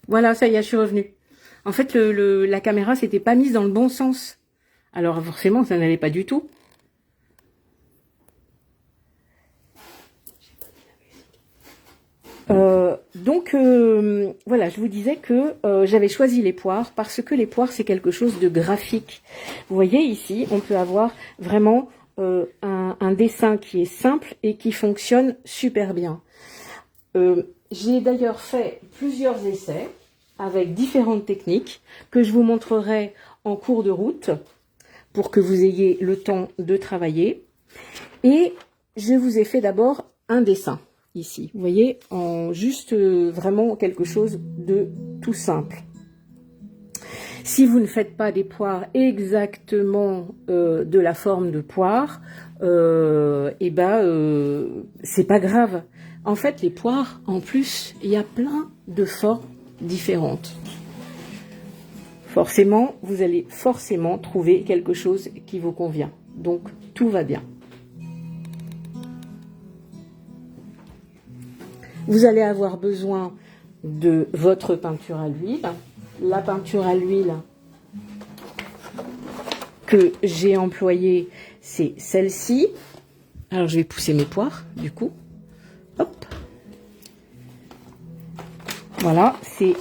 Voilà, ça y est, je suis revenue. En fait, la caméra s'était pas mise dans le bon sens. Alors forcément, ça n'allait pas du tout. Voilà, je vous disais que j'avais choisi les poires parce que les poires, c'est quelque chose de graphique. Vous voyez ici, on peut avoir vraiment un dessin qui est simple et qui fonctionne super bien. J'ai d'ailleurs fait plusieurs essais avec différentes techniques que je vous montrerai en cours de route pour que vous ayez le temps de travailler. Et je vous ai fait d'abord un dessin ici, vous voyez, en juste vraiment quelque chose de tout simple. Si vous ne faites pas des poires exactement de la forme de poire, c'est pas grave. En fait, les poires, en plus, il y a plein de formes différentes. Forcément, vous allez forcément trouver quelque chose qui vous convient. Donc, tout va bien. Vous allez avoir besoin de votre peinture à l'huile. La peinture à l'huile que j'ai employée, c'est celle-ci. Alors, je vais pousser mes poires, du coup. Hop. Voilà, c'est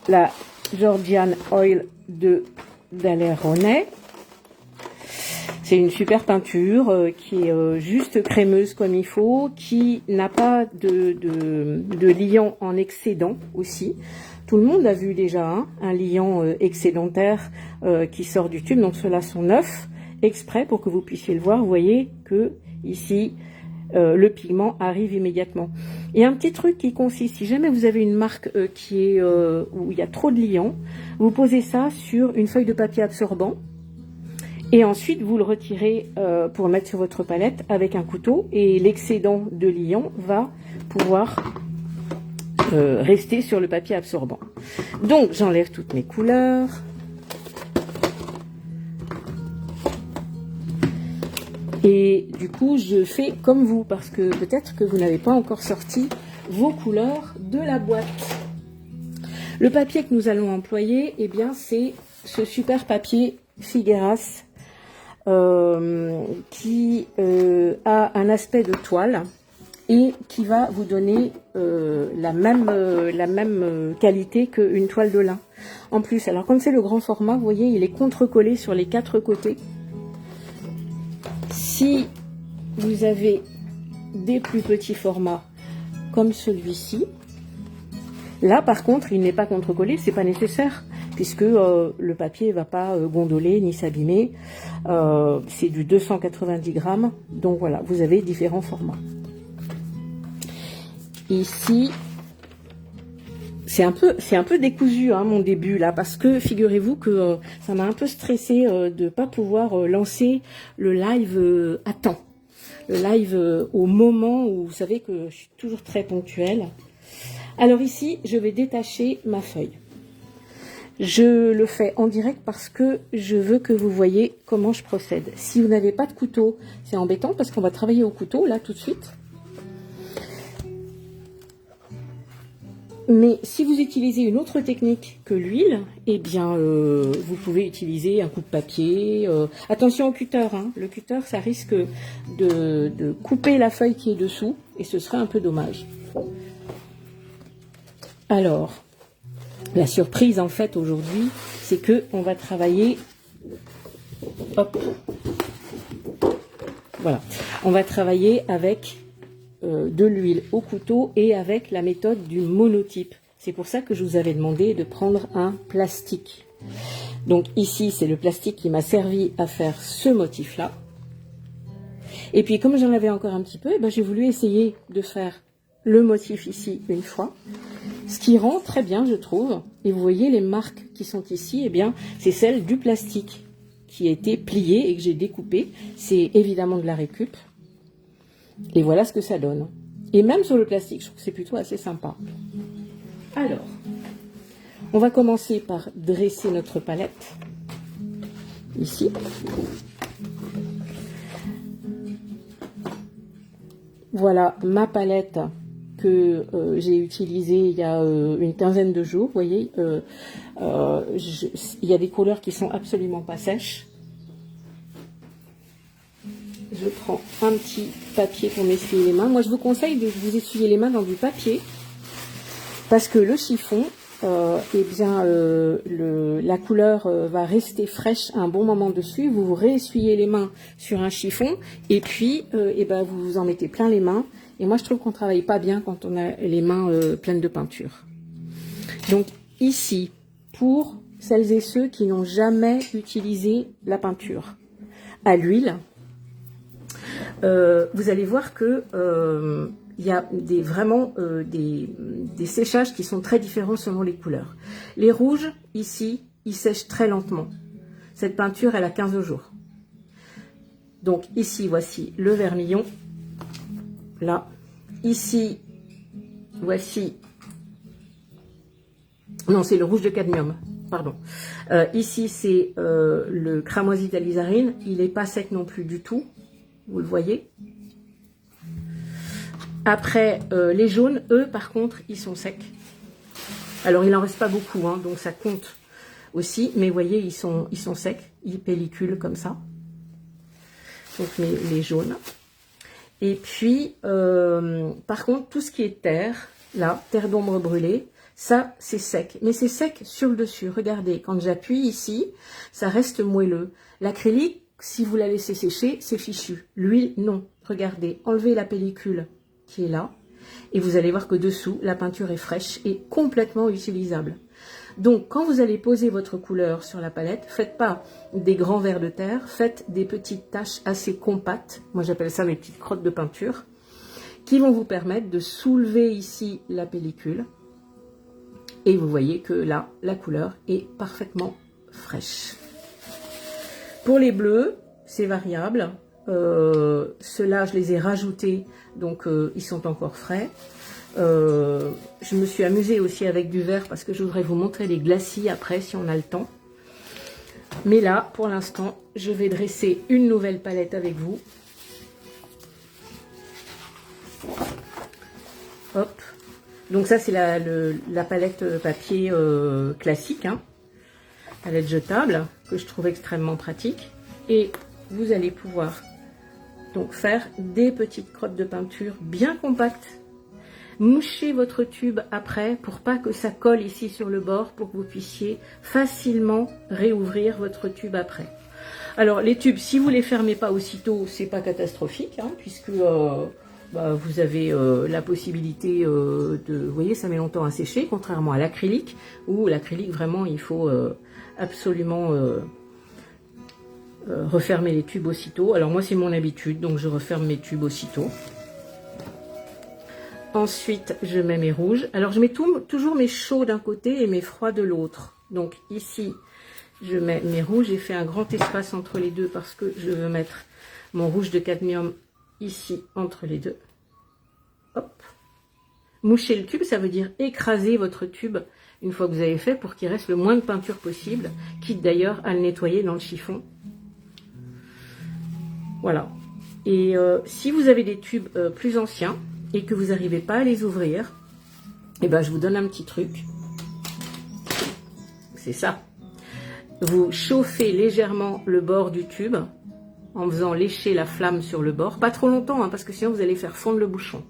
la Georgian Oil de Daler-Rowney. C'est une super peinture qui est juste crémeuse comme il faut, qui n'a pas de liant en excédent aussi. Tout le monde a vu déjà hein, un liant excédentaire qui sort du tube. Donc ceux-là sont neufs, exprès pour que vous puissiez le voir. Vous voyez que ici, le pigment arrive immédiatement. Et un petit truc qui consiste, si jamais vous avez une marque qui est où il y a trop de liant, vous posez ça sur une feuille de papier absorbant. Et ensuite, vous le retirez pour le mettre sur votre palette avec un couteau. Et l'excédent de liant va pouvoir rester sur le papier absorbant. Donc, j'enlève toutes mes couleurs. Et du coup, je fais comme vous, parce que peut-être que vous n'avez pas encore sorti vos couleurs de la boîte. Le papier que nous allons employer, eh bien, c'est ce super papier Figueras qui a un aspect de toile et qui va vous donner la même qualité qu'une toile de lin. En plus, alors comme c'est le grand format, vous voyez, il est contre-collé sur les 4 côtés. Si vous avez des plus petits formats comme celui-ci, là par contre, il n'est pas contre-collé, c'est pas nécessaire, puisque le papier ne va pas gondoler ni s'abîmer. C'est du 290 grammes, donc voilà, vous avez différents formats. Ici, c'est un peu décousu hein, mon début là, parce que figurez-vous que ça m'a un peu stressé de ne pas pouvoir lancer le live à temps. Le live au moment où vous savez que je suis toujours très ponctuelle. Alors ici, je vais détacher ma feuille. Je le fais en direct parce que je veux que vous voyez comment je procède. Si vous n'avez pas de couteau, c'est embêtant parce qu'on va travailler au couteau là tout de suite. Mais si vous utilisez une autre technique que l'huile, eh bien, vous pouvez utiliser un coup de papier. Attention au cutter, hein. Le cutter, ça risque de couper la feuille qui est dessous et ce serait un peu dommage. Alors, la surprise en fait aujourd'hui, c'est que on va travailler. Hop. Voilà. On va travailler avec de l'huile au couteau et avec la méthode du monotype. C'est pour ça que je vous avais demandé de prendre un plastique. Donc ici, c'est le plastique qui m'a servi à faire ce motif-là. Et puis comme j'en avais encore un petit peu, eh ben, j'ai voulu essayer de faire le motif ici une fois. Ce qui rend très bien, je trouve. Et vous voyez les marques qui sont ici, eh bien, c'est celle du plastique qui a été plié et que j'ai découpé. C'est évidemment de la récup. Et voilà ce que ça donne. Et même sur le plastique, je trouve que c'est plutôt assez sympa. Alors, on va commencer par dresser notre palette. Ici. Voilà ma palette que j'ai utilisé il y a une quinzaine de jours. Vous voyez, il y a des couleurs qui sont absolument pas sèches. Je prends un petit papier pour m'essuyer les mains. Moi, je vous conseille de vous essuyer les mains dans du papier parce que le chiffon, eh bien, la couleur va rester fraîche un bon moment dessus. Vous vous réessuyez les mains sur un chiffon et puis, eh ben, vous vous en mettez plein les mains. Et moi, je trouve qu'on travaille pas bien quand on a les mains pleines de peinture. Donc ici, pour celles et ceux qui n'ont jamais utilisé la peinture à l'huile, vous allez voir que il y a vraiment des séchages qui sont très différents selon les couleurs. Les rouges, ici, ils sèchent très lentement. Cette peinture, elle a 15 jours. Donc ici, voici le vermillon. Là, ici, voici... Non, c'est le rouge de cadmium, pardon. Ici, c'est le cramoisi d'alizarine. Il n'est pas sec non plus du tout. Vous le voyez. Après, les jaunes, eux, par contre, ils sont secs. Alors, il n'en reste pas beaucoup, hein, donc ça compte aussi. Mais vous voyez, ils sont secs. Ils pelliculent comme ça. Donc, les jaunes. Et puis, par contre, tout ce qui est terre, là, terre d'ombre brûlée, ça, c'est sec. Mais c'est sec sur le dessus. Regardez, quand j'appuie ici, ça reste moelleux. L'acrylique, si vous la laissez sécher, c'est fichu. L'huile, non. Regardez, enlevez la pellicule qui est là. Et vous allez voir que dessous, la peinture est fraîche et complètement utilisable. Donc, quand vous allez poser votre couleur sur la palette, faites pas des grands vers de terre, faites des petites taches assez compactes. Moi, j'appelle ça mes petites crottes de peinture, qui vont vous permettre de soulever ici la pellicule. Et vous voyez que là, la couleur est parfaitement fraîche. Pour les bleus, c'est variable. Ceux-là, je les ai rajoutés, donc ils sont encore frais. Je me suis amusée aussi avec du vert parce que je voudrais vous montrer les glacis après si on a le temps. Mais là, pour l'instant, je vais dresser une nouvelle palette avec vous. Hop. Donc ça, c'est la palette papier classique, hein, palette jetable, que je trouve extrêmement pratique. Et vous allez pouvoir donc faire des petites crottes de peinture bien compactes. Mouchez votre tube après pour pas que ça colle ici sur le bord, pour que vous puissiez facilement réouvrir votre tube après. Alors les tubes, si vous les fermez pas aussitôt, c'est pas catastrophique, hein, puisque vous avez la possibilité vous voyez, ça met longtemps à sécher, contrairement à l'acrylique, où l'acrylique vraiment il faut absolument refermer les tubes aussitôt. Alors moi c'est mon habitude, donc je referme mes tubes aussitôt. Ensuite je mets mes rouges. Alors je mets toujours mes chauds d'un côté et mes froids de l'autre. Donc ici je mets mes rouges, j'ai fait un grand espace entre les deux parce que je veux mettre mon rouge de cadmium ici entre les deux. Hop. Moucher le tube, ça veut dire écraser votre tube une fois que vous avez fait pour qu'il reste le moins de peinture possible, quitte d'ailleurs à le nettoyer dans le chiffon. Voilà. Et si vous avez des tubes plus anciens et que vous n'arrivez pas à les ouvrir, eh ben, je vous donne un petit truc. C'est ça. Vous chauffez légèrement le bord du tube en faisant lécher la flamme sur le bord. Pas trop longtemps, hein, parce que sinon vous allez faire fondre le bouchon.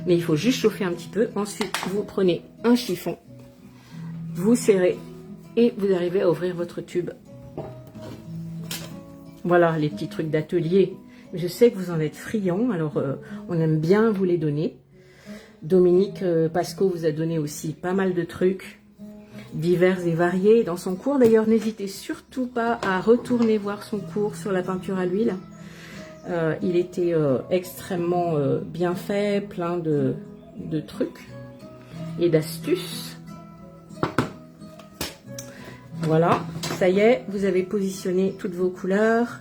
Mais il faut juste chauffer un petit peu. Ensuite, vous prenez un chiffon, vous serrez et vous arrivez à ouvrir votre tube. Voilà les petits trucs d'atelier. Je sais que vous en êtes friands, alors on aime bien vous les donner. Dominique Pasco vous a donné aussi pas mal de trucs divers et variés dans son cours. D'ailleurs, n'hésitez surtout pas à retourner voir son cours sur la peinture à l'huile. Il était extrêmement bien fait, plein de trucs et d'astuces. Voilà, ça y est, vous avez positionné toutes vos couleurs.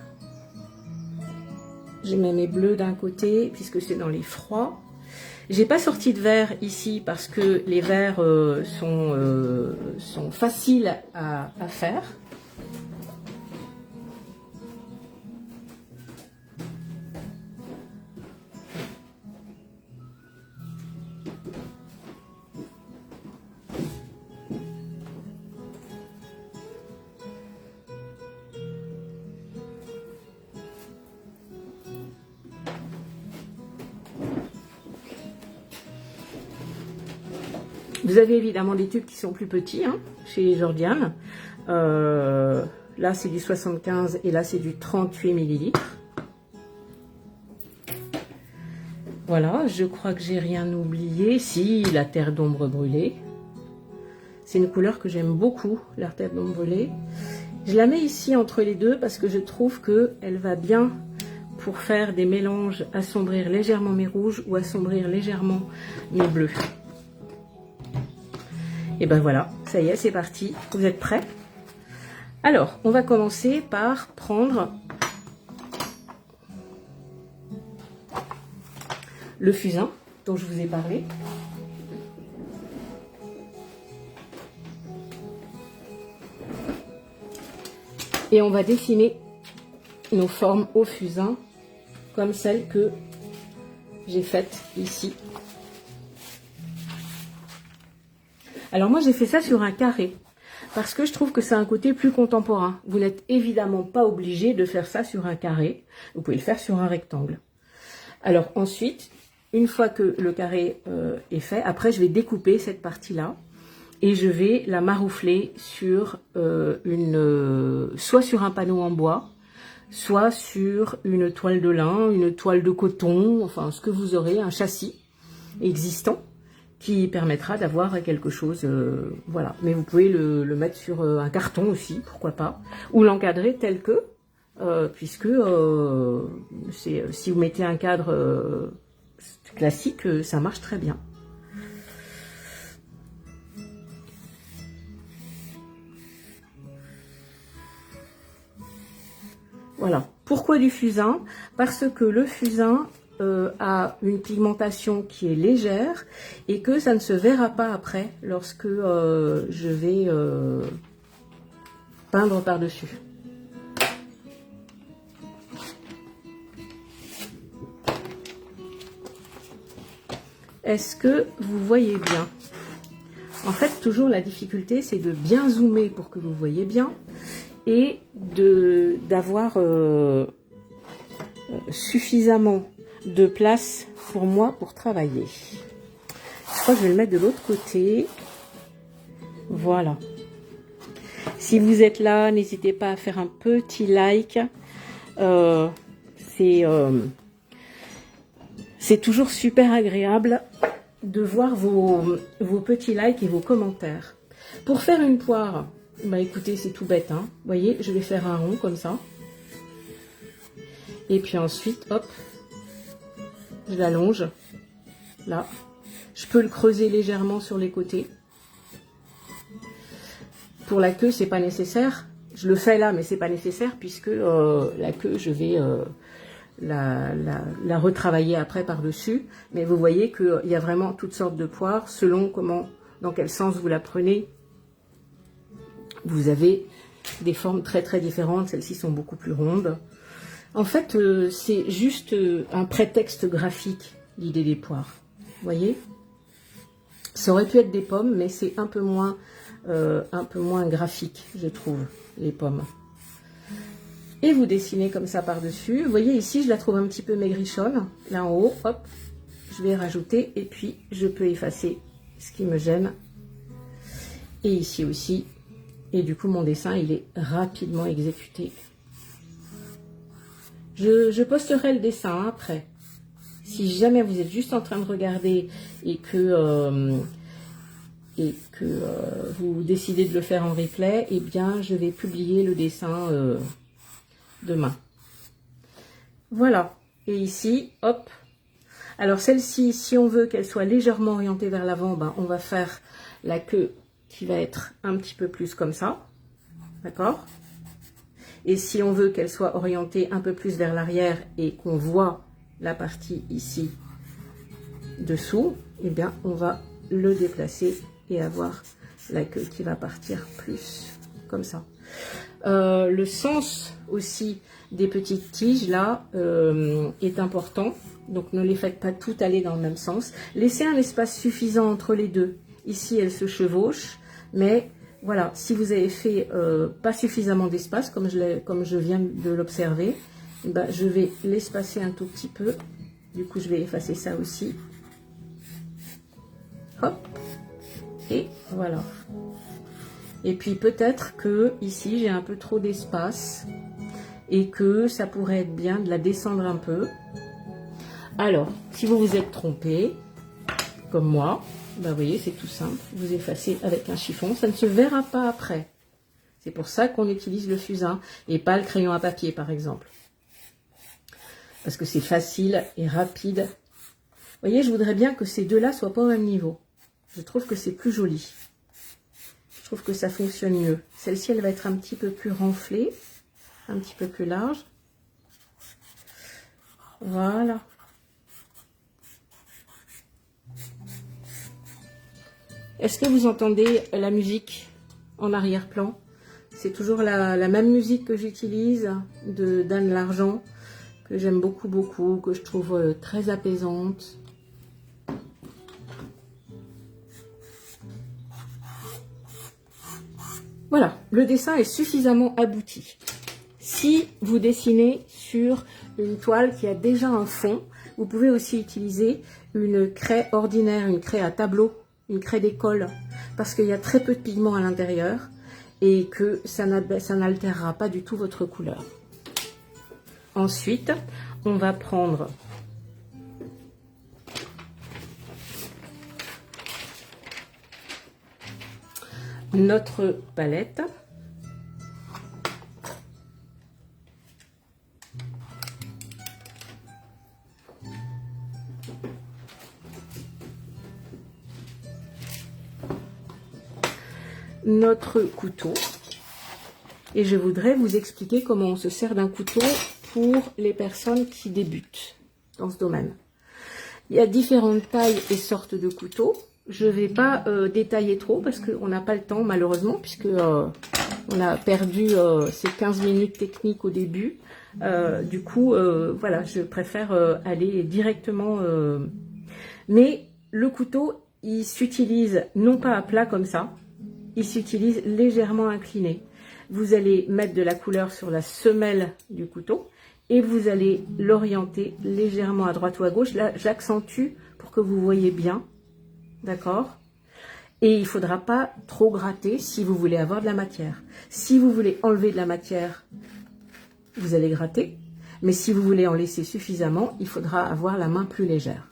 Je mets mes bleus d'un côté, puisque c'est dans les froids. J'ai pas sorti de vert ici, parce que les verts sont faciles à faire. Vous avez évidemment des tubes qui sont plus petits, hein, chez Jordiane. Là, c'est du 75 et là, c'est du 38 millilitres. Voilà, je crois que j'ai rien oublié. Si, la terre d'ombre brûlée. C'est une couleur que j'aime beaucoup, la terre d'ombre brûlée. Je la mets ici entre les deux parce que je trouve qu'elle va bien pour faire des mélanges, assombrir légèrement mes rouges ou assombrir légèrement mes bleus. Et ben voilà, ça y est, c'est parti. Vous êtes prêts? Alors, on va commencer par prendre le fusain dont je vous ai parlé. Et on va dessiner nos formes au fusain comme celles que j'ai faites ici. Alors moi j'ai fait ça sur un carré parce que je trouve que c'est un côté plus contemporain. Vous n'êtes évidemment pas obligé de faire ça sur un carré, vous pouvez le faire sur un rectangle. Alors ensuite, une fois que le carré est fait, après je vais découper cette partie-là et je vais la maroufler sur soit sur un panneau en bois, soit sur une toile de lin, une toile de coton, enfin ce que vous aurez, un châssis existant qui permettra d'avoir quelque chose, voilà. Mais vous pouvez le mettre sur un carton aussi, pourquoi pas, ou l'encadrer tel que, puisque si vous mettez un cadre classique, ça marche très bien. Voilà. Pourquoi du fusain? Parce que le fusain a une pigmentation qui est légère et que ça ne se verra pas après lorsque je vais peindre par-dessus. Est-ce que vous voyez bien? En fait, toujours la difficulté, c'est de bien zoomer pour que vous voyez bien et d'avoir suffisamment de place pour moi pour travailler. Je crois que je vais le mettre de l'autre côté. Voilà. Si vous êtes là, n'hésitez pas à faire un petit like. C'est toujours super agréable de voir vos petits likes et vos commentaires. Pour faire une poire, bah écoutez, c'est tout bête, hein. Vous voyez, je vais faire un rond comme ça. Et puis ensuite, hop, je l'allonge. Là, je peux le creuser légèrement sur les côtés. Pour la queue, c'est pas nécessaire. Je le fais là, mais c'est pas nécessaire puisque la queue, je vais la retravailler après par-dessus. Mais vous voyez qu'il y a vraiment toutes sortes de poires selon dans quel sens vous la prenez. Vous avez des formes très très différentes. Celles-ci sont beaucoup plus rondes. En fait, c'est juste un prétexte graphique, l'idée des poires. Vous voyez? Ça aurait pu être des pommes, mais c'est un peu moins graphique, je trouve, les pommes. Et vous dessinez comme ça par-dessus. Vous voyez, ici, je la trouve un petit peu maigrichonne. Là en haut, hop, je vais rajouter. Et puis, je peux effacer ce qui me gêne. Et ici aussi. Et du coup, mon dessin, il est rapidement exécuté. Je posterai le dessin après. Si jamais vous êtes juste en train de regarder et que vous décidez de le faire en replay, eh bien, je vais publier le dessin demain. Voilà. Et ici, hop. Alors, celle-ci, si on veut qu'elle soit légèrement orientée vers l'avant, ben, on va faire la queue qui va être un petit peu plus comme ça. D'accord? Et si on veut qu'elle soit orientée un peu plus vers l'arrière et qu'on voit la partie ici dessous, eh bien, on va le déplacer et avoir la queue qui va partir plus comme ça. Le sens aussi des petites tiges là est important, donc ne les faites pas toutes aller dans le même sens. Laissez un espace suffisant entre les deux. Ici, elles se chevauchent, mais voilà, si vous avez fait pas suffisamment d'espace, comme je viens de l'observer, ben, je vais l'espacer un tout petit peu. Du coup, je vais effacer ça aussi. Hop. voilà. Et puis peut-être que ici j'ai un peu trop d'espace et que ça pourrait être bien de la descendre un peu. Alors, si vous vous êtes trompé, comme moi, bah vous voyez, c'est tout simple. Vous effacez avec un chiffon, ça ne se verra pas après. C'est pour ça qu'on utilise le fusain et pas le crayon à papier, par exemple. Parce que c'est facile et rapide. Vous voyez, je voudrais bien que ces deux-là soient pas au même niveau. Je trouve que c'est plus joli. Je trouve que ça fonctionne mieux. Celle-ci, elle va être un petit peu plus renflée, un petit peu plus large. Voilà. Est-ce que vous entendez la musique en arrière-plan? C'est toujours la même musique que j'utilise d'Anne Largent, que j'aime beaucoup, que je trouve très apaisante. Voilà, le dessin est suffisamment abouti. Si vous dessinez sur une toile qui a déjà un fond, vous pouvez aussi utiliser une craie ordinaire, une craie à tableau, une craie d'école, parce qu'il y a très peu de pigments à l'intérieur et que ça n'altérera pas du tout votre couleur. Ensuite, on va prendre notre palette. Notre couteau. Et je voudrais vous expliquer comment on se sert d'un couteau pour les personnes qui débutent dans ce domaine. Il y a différentes tailles et sortes de couteaux. Je ne vais pas détailler trop parce qu'on n'a pas le temps malheureusement puisque on a perdu ces 15 minutes techniques au début. Du coup, voilà, je préfère aller directement. Mais le couteau, il s'utilise non pas à plat comme ça, il s'utilise légèrement incliné. Vous allez mettre de la couleur sur la semelle du couteau et vous allez l'orienter légèrement à droite ou à gauche. Là, j'accentue pour que vous voyez bien. D'accord? Et il ne faudra pas trop gratter si vous voulez avoir de la matière. Si vous voulez enlever de la matière, vous allez gratter. Mais si vous voulez en laisser suffisamment, il faudra avoir la main plus légère.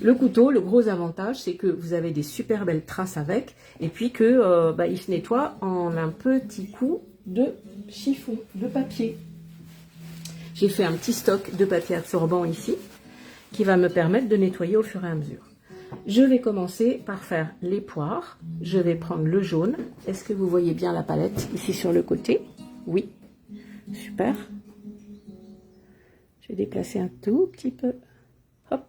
Le couteau, le gros avantage, c'est que vous avez des super belles traces avec, et puis que il se nettoie en un petit coup de chiffon, de papier. J'ai fait un petit stock de papier absorbant ici, qui va me permettre de nettoyer au fur et à mesure. Je vais commencer par faire les poires. Je vais prendre le jaune. Est-ce que vous voyez bien la palette ici sur le côté? Oui, super. Je vais déplacer un tout petit peu. Hop.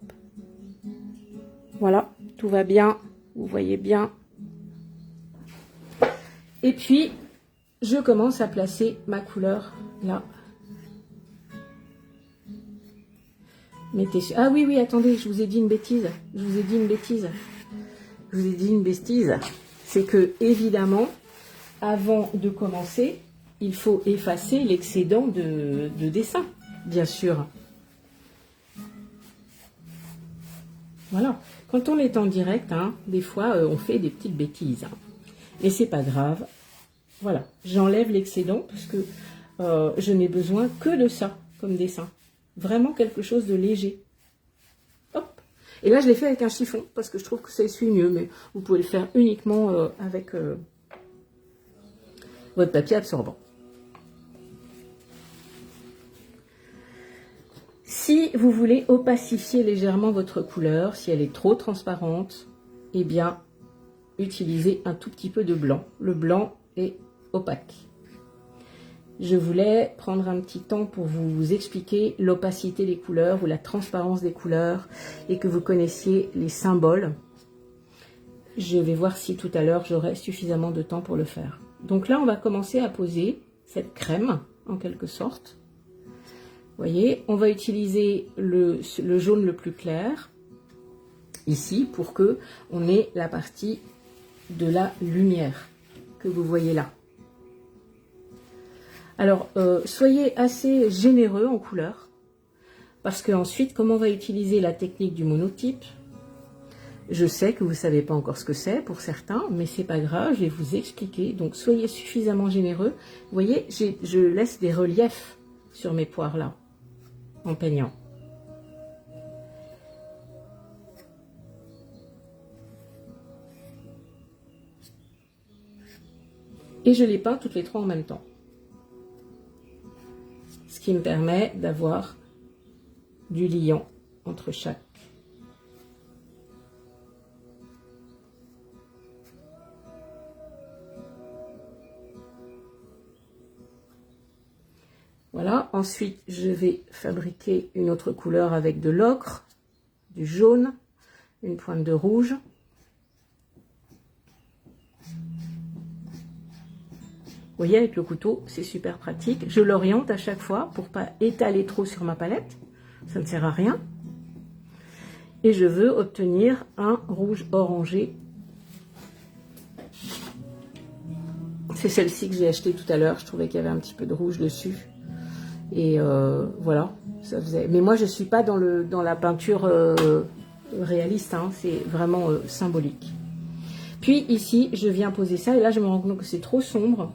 Voilà, tout va bien, vous voyez bien. Et puis, je commence à placer ma couleur là. Mettez... Ah oui, oui, attendez, je vous ai dit une bêtise. C'est que, évidemment, avant de commencer, il faut effacer l'excédent de dessin, bien sûr. Voilà. Quand on est en direct, hein, des fois, on fait des petites bêtises. Hein. Et c'est pas grave. Voilà. J'enlève l'excédent parce que je n'ai besoin que de ça comme dessin. Vraiment quelque chose de léger. Hop. Et là, je l'ai fait avec un chiffon parce que je trouve que ça essuie mieux. Mais vous pouvez le faire uniquement avec votre papier absorbant. Si vous voulez opacifier légèrement votre couleur, si elle est trop transparente, eh bien, utilisez un tout petit peu de blanc. Le blanc est opaque. Je voulais prendre un petit temps pour vous expliquer l'opacité des couleurs ou la transparence des couleurs et que vous connaissiez les symboles. Je vais voir si tout à l'heure j'aurai suffisamment de temps pour le faire. Donc là, on va commencer à poser cette crème, en quelque sorte. Vous voyez, on va utiliser le jaune le plus clair, ici, pour que on ait la partie de la lumière que vous voyez là. Alors, soyez assez généreux en couleur, parce qu'ensuite, comme on va utiliser la technique du monotype, Je sais que vous ne savez pas encore ce que c'est pour certains, mais c'est pas grave, je vais vous expliquer. Donc soyez suffisamment généreux. Vous voyez, je laisse des reliefs sur mes poires là, en peignant. Et je les peins toutes les trois en même temps. Ce qui me permet d'avoir du liant entre chaque. Voilà, ensuite je vais fabriquer une autre couleur avec de l'ocre, du jaune, une pointe de rouge. Vous voyez, avec le couteau, c'est super pratique. Je l'oriente à chaque fois pour pas étaler trop sur ma palette. Ça ne sert à rien. Et je veux obtenir un rouge orangé. C'est celle-ci que j'ai achetée tout à l'heure. Je trouvais qu'il y avait un petit peu de rouge dessus. Et voilà, ça faisait. Mais moi, je suis pas dans la peinture réaliste. Hein. C'est vraiment symbolique. Puis ici, je viens poser ça. Et là, je me rends compte que c'est trop sombre.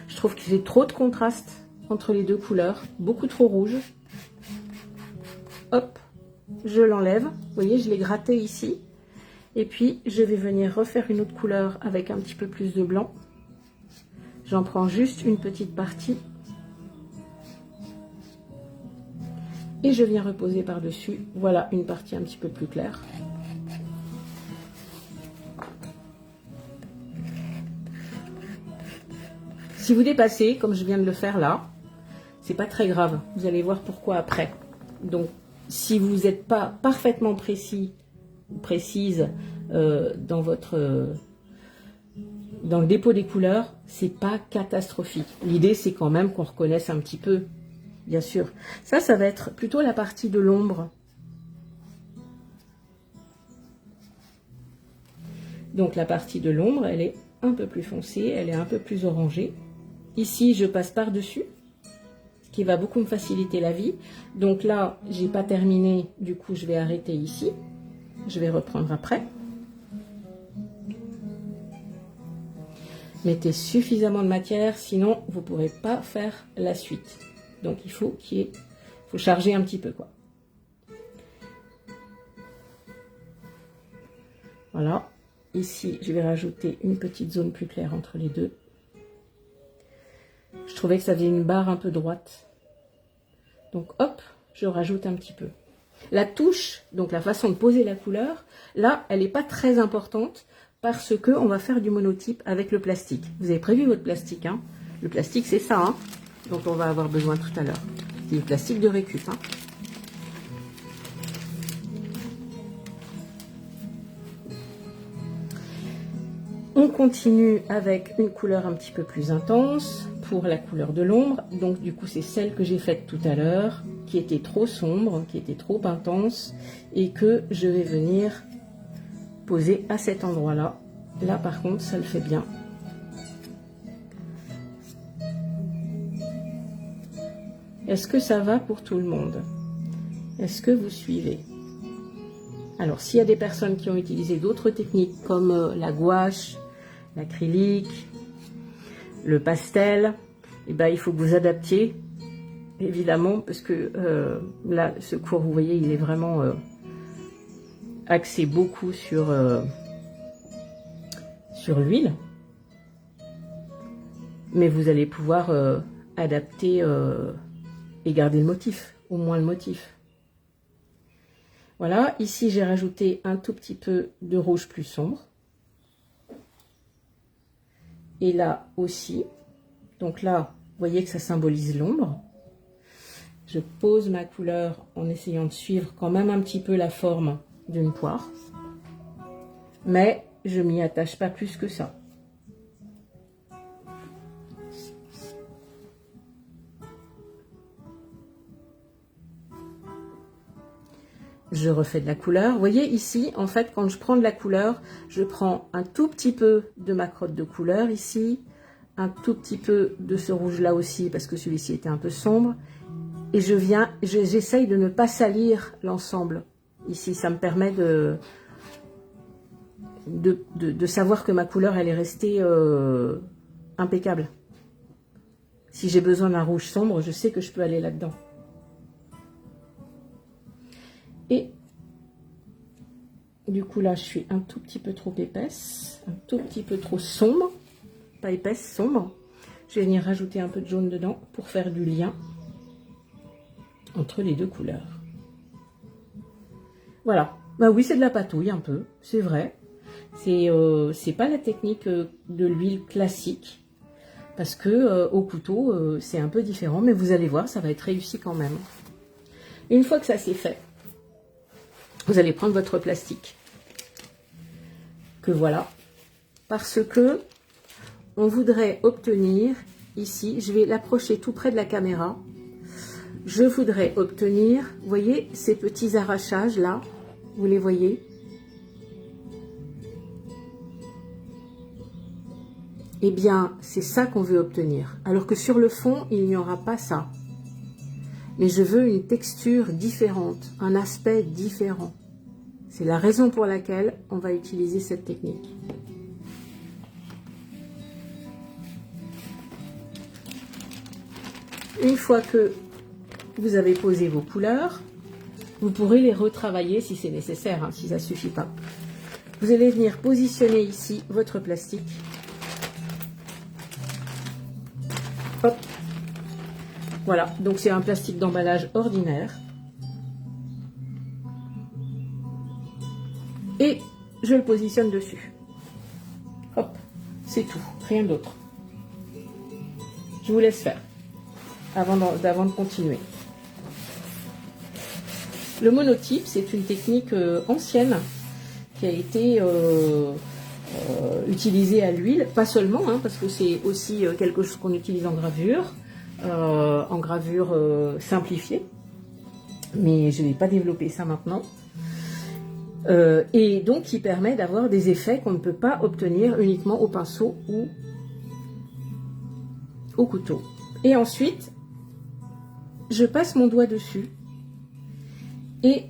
Je trouve que j'ai trop de contraste entre les deux couleurs. Beaucoup trop rouge. Hop, je l'enlève. Vous voyez, je l'ai gratté ici. Et puis, je vais venir refaire une autre couleur avec un petit peu plus de blanc. J'en prends juste une petite partie. Et je viens reposer par-dessus. Voilà, une partie un petit peu plus claire. Si vous dépassez, comme je viens de le faire là, c'est pas très grave. Vous allez voir pourquoi après. Donc, si vous n'êtes pas parfaitement précis ou précise dans le dépôt des couleurs, c'est pas catastrophique. L'idée, c'est quand même qu'on reconnaisse un petit peu, bien sûr. Ça va être plutôt la partie de l'ombre. Donc, la partie de l'ombre, elle est un peu plus foncée, elle est un peu plus orangée. Ici, je passe par-dessus, ce qui va beaucoup me faciliter la vie. Donc là, j'ai pas terminé, du coup, je vais arrêter ici. Je vais reprendre après. Mettez suffisamment de matière, sinon vous ne pourrez pas faire la suite. Donc il faut faut charger un petit peu, quoi. Voilà. Ici, je vais rajouter une petite zone plus claire entre les deux. Je trouvais que ça faisait une barre un peu droite. Donc hop, je rajoute un petit peu. La touche, donc la façon de poser la couleur, là, elle n'est pas très importante parce que on va faire du monotype avec le plastique. Vous avez prévu votre plastique, hein? Le plastique, c'est ça, hein, dont on va avoir besoin tout à l'heure. C'est du plastique de récup, hein. On continue avec une couleur un petit peu plus intense pour la couleur de l'ombre. Donc du coup, c'est celle que j'ai faite tout à l'heure, qui était trop sombre, qui était trop intense, et que je vais venir poser à cet endroit-là. Là, par contre, ça le fait bien. Est-ce que ça va pour tout le monde? Est-ce que vous suivez? Alors, s'il y a des personnes qui ont utilisé d'autres techniques, comme la gouache, l'acrylique, le pastel, eh ben, il faut que vous adaptiez, évidemment, parce que là, ce cours, vous voyez, il est vraiment axé beaucoup sur l'huile. Mais vous allez pouvoir adapter et garder le motif, au moins le motif. Voilà, ici j'ai rajouté un tout petit peu de rouge plus sombre. Et là aussi, donc là, vous voyez que ça symbolise l'ombre. Je pose ma couleur en essayant de suivre quand même un petit peu la forme d'une poire. Mais je m'y attache pas plus que ça. Je refais de la couleur. Vous voyez ici, en fait, quand je prends de la couleur, je prends un tout petit peu de ma crotte de couleur ici, un tout petit peu de ce rouge-là aussi, parce que celui-ci était un peu sombre. Et j'essaye de ne pas salir l'ensemble. Ici, ça me permet de savoir que ma couleur, elle est restée impeccable. Si j'ai besoin d'un rouge sombre, je sais que je peux aller là-dedans. Et du coup, là, je suis un tout petit peu trop épaisse, un tout petit peu trop sombre. Pas épaisse, sombre. Je vais venir rajouter un peu de jaune dedans pour faire du lien entre les deux couleurs. Voilà. Bah oui, c'est de la patouille un peu, c'est vrai. C'est pas la technique de l'huile classique. Parce que au couteau, c'est un peu différent. Mais vous allez voir, ça va être réussi quand même. Une fois que ça c'est fait, vous allez prendre votre plastique. Que voilà. Parce que on voudrait obtenir, ici, je vais l'approcher tout près de la caméra. Je voudrais obtenir, vous voyez, ces petits arrachages là. Vous les voyez? Eh bien, c'est ça qu'on veut obtenir. Alors que sur le fond, il n'y aura pas ça. Mais je veux une texture différente, un aspect différent. C'est la raison pour laquelle on va utiliser cette technique. Une fois que vous avez posé vos couleurs, vous pourrez les retravailler si c'est nécessaire, hein, si ça ne suffit pas. Vous allez venir positionner ici votre plastique. Hop. Voilà, donc c'est un plastique d'emballage ordinaire. Et je le positionne dessus. Hop, c'est tout, rien d'autre. Je vous laisse faire avant de continuer. Le monotype, c'est une technique ancienne qui a été utilisée à l'huile, pas seulement, hein, parce que c'est aussi quelque chose qu'on utilise en gravure simplifiée, mais je ne vais pas développer ça maintenant. Et donc qui permet d'avoir des effets qu'on ne peut pas obtenir uniquement au pinceau ou au couteau. Et ensuite, je passe mon doigt dessus et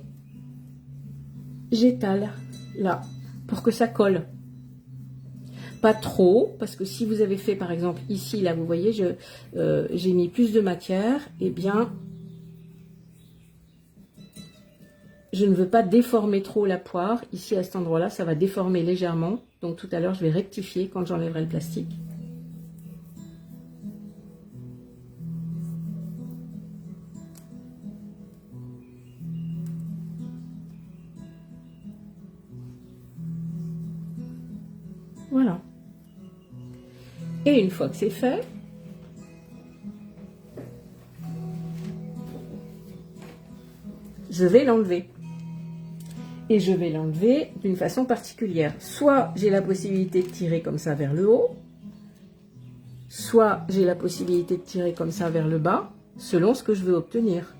j'étale là pour que ça colle. Pas trop, parce que si vous avez fait par exemple ici, là vous voyez, j'ai mis plus de matière, et bien je ne veux pas déformer trop la poire. Ici à cet endroit là ça va déformer légèrement, donc tout à l'heure je vais rectifier quand j'enlèverai le plastique. Voilà. Et une fois que c'est fait, je vais l'enlever. Et je vais l'enlever d'une façon particulière. Soit j'ai la possibilité de tirer comme ça vers le haut, soit j'ai la possibilité de tirer comme ça vers le bas, selon ce que je veux obtenir.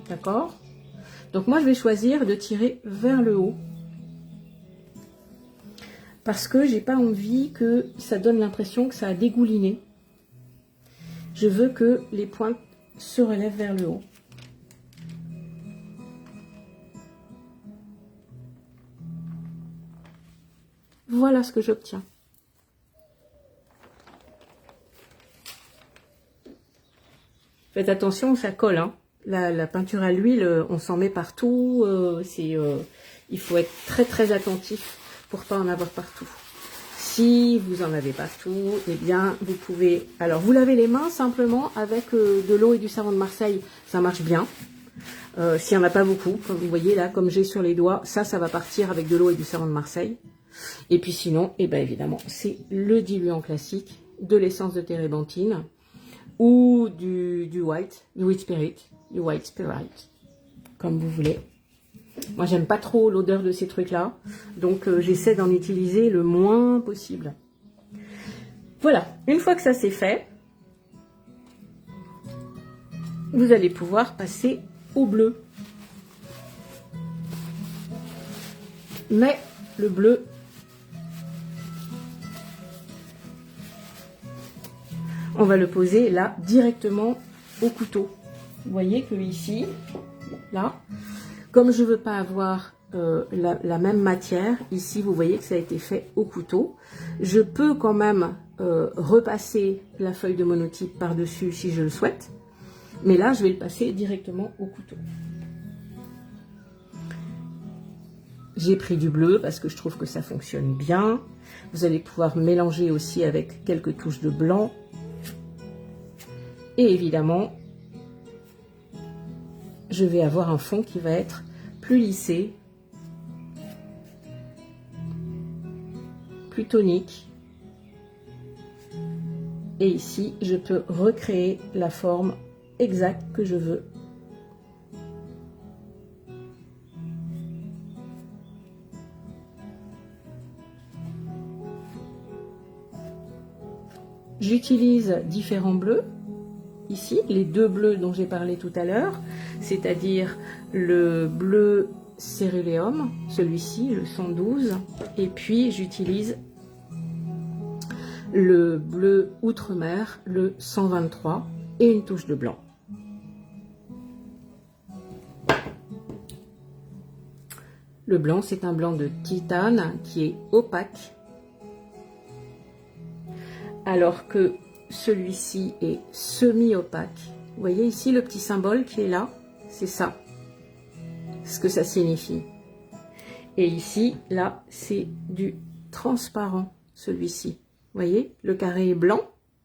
D'accord? Donc moi je vais choisir de tirer vers le haut. Parce que j'ai pas envie que ça donne l'impression que ça a dégouliné. Je veux que les pointes se relèvent vers le haut. Voilà ce que j'obtiens. Faites attention, ça colle, hein. La peinture à l'huile, on s'en met partout. Il faut être très très attentif pour pas en avoir partout. Si vous en avez partout, eh bien vous pouvez... Alors vous lavez les mains simplement avec de l'eau et du savon de Marseille, ça marche bien. S'il n'y en a pas beaucoup, comme vous voyez là, comme j'ai sur les doigts, ça va partir avec de l'eau et du savon de Marseille. Et puis sinon, eh bien évidemment, c'est le diluant classique, de l'essence de térébenthine ou du white spirit, comme vous voulez. Moi, j'aime pas trop l'odeur de ces trucs-là, donc j'essaie d'en utiliser le moins possible. Voilà, une fois que ça c'est fait, vous allez pouvoir passer au bleu. Mais le bleu, on va le poser là directement au couteau. Vous voyez que ici, là, comme je veux pas avoir la même matière. Ici, vous voyez que ça a été fait au couteau. Je peux quand même repasser la feuille de monotype par-dessus si je le souhaite. Mais là, je vais le passer directement au couteau. J'ai pris du bleu parce que je trouve que ça fonctionne bien. Vous allez pouvoir mélanger aussi avec quelques touches de blanc. Et évidemment, je vais avoir un fond qui va être plus lissé, plus tonique. Et ici, je peux recréer la forme exacte que je veux. J'utilise différents bleus. Ici, les deux bleus dont j'ai parlé tout à l'heure, c'est-à-dire le bleu céruléum, celui-ci, le 112, et puis j'utilise le bleu outre-mer, le 123, et une touche de blanc. Le blanc, c'est un blanc de titane qui est opaque, alors que celui-ci est semi-opaque. Vous voyez ici le petit symbole qui est là, c'est ça, ce que ça signifie. Et ici, là, c'est du transparent, celui-ci. Vous voyez, le carré est blanc,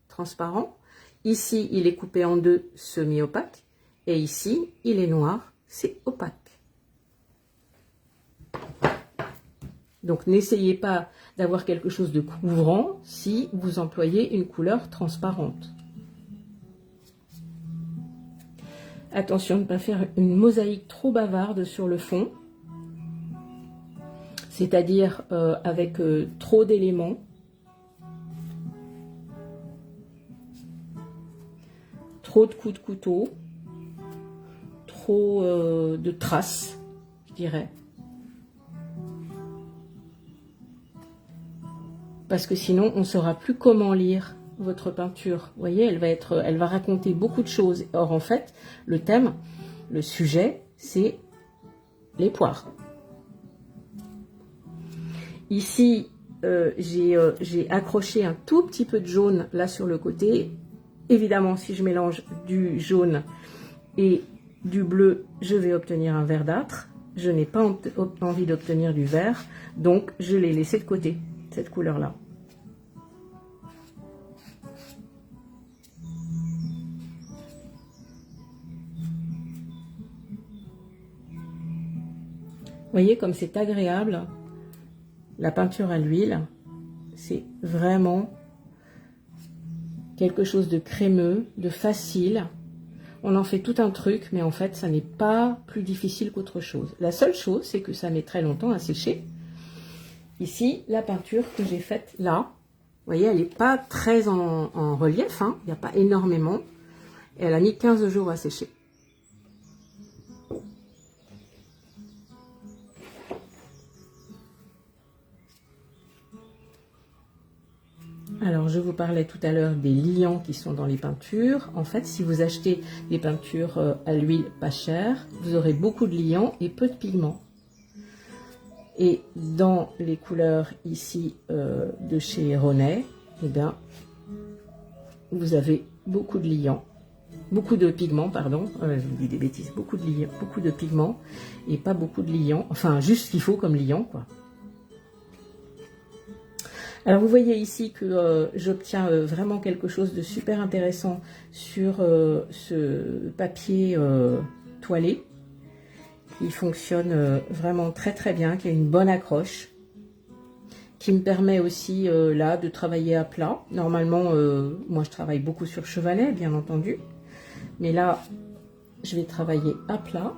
transparent. Ici, il est coupé en deux, semi-opaque. Et ici, il est noir, c'est opaque. Donc, n'essayez pas d'avoir quelque chose de couvrant si vous employez une couleur transparente. Attention de ne pas faire une mosaïque trop bavarde sur le fond, c'est-à-dire avec trop d'éléments. Trop de coups de couteau, trop de traces, je dirais. Parce que sinon, on ne saura plus comment lire votre peinture. Vous voyez, elle va raconter beaucoup de choses. Or, en fait, le thème, le sujet, c'est les poires. Ici, j'ai accroché un tout petit peu de jaune là sur le côté. Évidemment, si je mélange du jaune et du bleu, je vais obtenir un verdâtre. Je n'ai pas envie d'obtenir du vert, donc je l'ai laissé de côté, cette couleur-là. Vous voyez comme c'est agréable, la peinture à l'huile, c'est vraiment quelque chose de crémeux, de facile. On en fait tout un truc, mais en fait, ça n'est pas plus difficile qu'autre chose. La seule chose, c'est que ça met très longtemps à sécher. Ici, la peinture que j'ai faite là, vous voyez, elle n'est pas très en relief, hein, il n'y a pas énormément. Et elle a mis 15 jours à sécher. Alors, je vous parlais tout à l'heure des liants qui sont dans les peintures. En fait, si vous achetez des peintures à l'huile pas chères, vous aurez beaucoup de liants et peu de pigments. Et dans les couleurs ici de chez Ronet, eh bien, vous avez beaucoup de liants, beaucoup de pigments, pardon, je vous dis des bêtises, beaucoup de liants, beaucoup de pigments et pas beaucoup de liants, enfin juste ce qu'il faut comme liant, quoi. Alors vous voyez ici que j'obtiens vraiment quelque chose de super intéressant sur ce papier toilé qui fonctionne vraiment très très bien, qui a une bonne accroche, qui me permet aussi là de travailler à plat. Normalement, moi je travaille beaucoup sur chevalet, bien entendu, mais là je vais travailler à plat